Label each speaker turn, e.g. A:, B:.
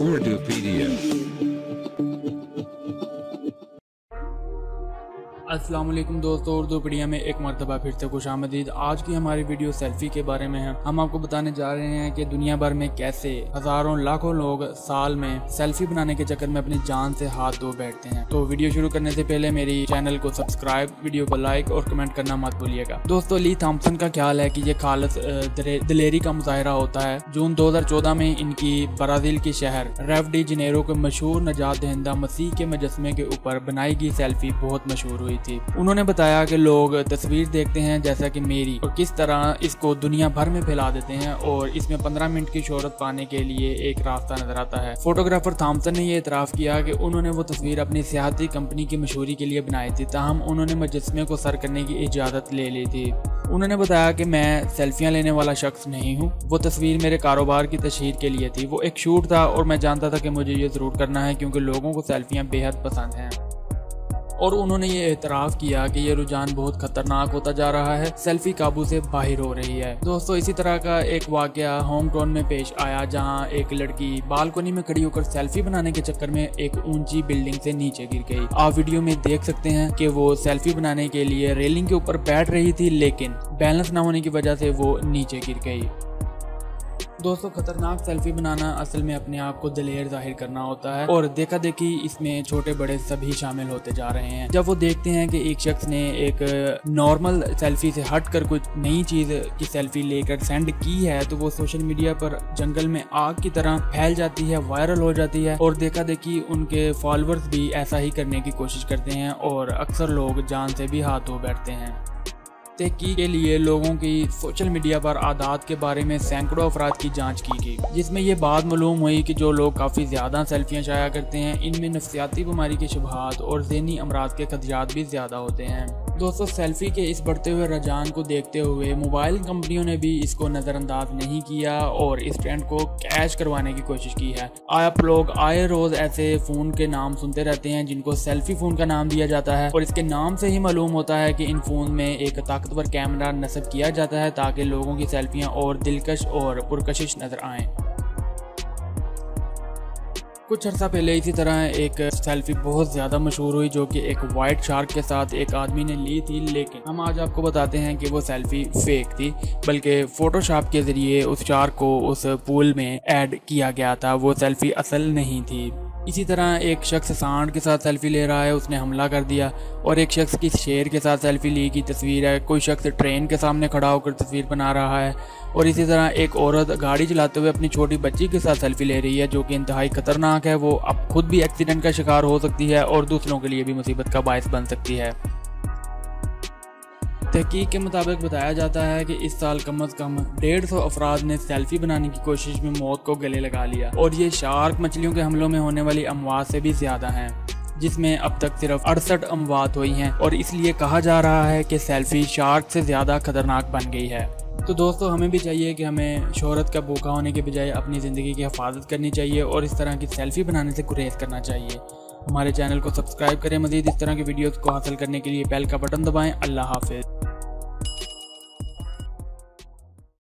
A: Urdupedia.
B: अस्सलाम वालेकुम दोस्तों, उर्दूपीडिया में एक मरतबा फिर से खुशामदीद। आज की हमारी वीडियो सेल्फी के बारे में है। हम आपको बताने जा रहे हैं कि दुनिया भर में कैसे हजारों लाखों लोग साल में सेल्फी बनाने के चक्कर में अपनी जान से हाथ धो बैठते हैं। तो वीडियो शुरू करने से पहले मेरी चैनल को सब्सक्राइब, वीडियो को लाइक और कमेंट करना मत भूलिएगा। दोस्तों, ली थॉम्पसन का ख्याल है कि ये खालिस दिलेरी का मुजाहरा होता है। जून 2014 में इनकी ब्राजील के शहर रियो डी जनेरो के मशहूर नजात दहिंदा मसीह के मुजस्समे के ऊपर बनाई गई सेल्फी बहुत मशहूर हुई थी। उन्होंने बताया कि लोग तस्वीर देखते हैं जैसा कि मेरी, और किस तरह इसको दुनिया भर में फैला देते हैं, और इसमें 15 मिनट की शोहरत पाने के लिए एक रास्ता नजर आता है। फोटोग्राफर थॉम्पसन ने यह इतराफ किया कि उन्होंने वो तस्वीर अपनी सियाहती कंपनी की मशहूरी के लिए बनाई थी, ताहम उन्होंने मुजस्समे को सर करने की इजाज़त ले ली थी। उन्होंने बताया कि मैं सेल्फियां लेने वाला शख्स नहीं हूँ, वो तस्वीर मेरे कारोबार की तशहीर के लिए थी। वो एक शूट था और मैं जानता था कि मुझे ये ज़रूर करना है क्योंकि लोगों को सेल्फियां बेहद पसंद हैं। और उन्होंने ये एतराफ़ किया कि ये रुझान बहुत खतरनाक होता जा रहा है, सेल्फी काबू से बाहर हो रही है। दोस्तों, इसी तरह का एक वाक़या होंग कोंग में पेश आया, जहां एक लड़की बालकनी में खड़ी होकर सेल्फी बनाने के चक्कर में एक ऊंची बिल्डिंग से नीचे गिर गई। आप वीडियो में देख सकते हैं कि वो सेल्फी बनाने के लिए रेलिंग के ऊपर बैठ रही थी, लेकिन बैलेंस ना होने की वजह से वो नीचे गिर गई। दोस्तों, खतरनाक सेल्फी बनाना असल में अपने आप को दिलेर जाहिर करना होता है, और देखा देखी इसमें छोटे बड़े सभी शामिल होते जा रहे हैं। जब वो देखते हैं कि एक शख्स ने एक नॉर्मल सेल्फी से हट कर कुछ नई चीज़ की सेल्फी लेकर सेंड की है, तो वो सोशल मीडिया पर जंगल में आग की तरह फैल जाती है, वायरल हो जाती है, और देखा देखी उनके फॉलोअर्स भी ऐसा ही करने की कोशिश करते हैं, और अक्सर लोग जान से भी हाथ धो बैठते हैं। तहकीक के लिए लोगों की सोशल मीडिया पर आदात के बारे में सैकड़ों अफराद की जांच की गई, जिसमें यह बात मालूम हुई कि जो लोग काफ़ी ज़्यादा सेल्फियां शाया करते हैं, इनमें नफ्सियाती बीमारी के शुबहात और ज़हनी अमराज के खदशात भी ज़्यादा होते हैं। दोस्तों, सेल्फी के इस बढ़ते हुए रुझान को देखते हुए मोबाइल कंपनियों ने भी इसको नज़रअंदाज नहीं किया और इस ट्रेंड को कैच करवाने की कोशिश की है। आप लोग आए रोज़ ऐसे फ़ोन के नाम सुनते रहते हैं जिनको सेल्फी फ़ोन का नाम दिया जाता है, और इसके नाम से ही मालूम होता है कि इन फ़ोन में एक ताकतवर कैमरा नस्ब किया जाता है ताकि लोगों की सेल्फियां और दिलकश और पुरकशिश नजर आएं। कुछ अर्सा पहले इसी तरह एक सेल्फी बहुत ज़्यादा मशहूर हुई, जो कि एक वाइट शार्क के साथ एक आदमी ने ली थी, लेकिन हम आज आपको बताते हैं कि वो सेल्फी फेक थी, बल्कि फोटोशॉप के ज़रिए उस शार्क को उस पूल में ऐड किया गया था। वो सेल्फी असल नहीं थी। इसी तरह एक शख्स सांड के साथ सेल्फी ले रहा है, उसने हमला कर दिया, और एक शख्स की शेर के साथ सेल्फी ली की तस्वीर है। कोई शख्स ट्रेन के सामने खड़ा होकर तस्वीर बना रहा है, और इसी तरह एक औरत गाड़ी चलाते हुए अपनी छोटी बच्ची के साथ सेल्फी ले रही है, जो कि इंतहाई खतरनाक है। वो अब खुद भी एक्सीडेंट का शिकार हो सकती है और दूसरों के लिए भी मुसीबत का बायस बन सकती है। तहकीक के मुताबिक बताया जाता है कि इस साल कम अज़ कम 150 अफराद ने सेल्फी बनाने की कोशिश में मौत को गले लगा लिया, और ये शार्क मछलियों के हमलों में होने वाली अमवात से भी ज़्यादा हैं, जिसमें अब तक सिर्फ 68 अमवात हुई हैं, और इसलिए कहा जा रहा है कि सेल्फी शार्क से ज़्यादा खतरनाक बन गई है। तो दोस्तों, हमें भी चाहिए कि हमें शोहरत का भूखा होने के बजाय अपनी ज़िंदगी की हिफाजत करनी चाहिए और इस तरह की सेल्फी बनाने से गुरेज करना चाहिए। हमारे चैनल को सब्सक्राइब करें। मज़ीद इस तरह की वीडियोज़ को हासिल करने के लिए बेल का बटन दबाएं। अल्लाह हाफिज़।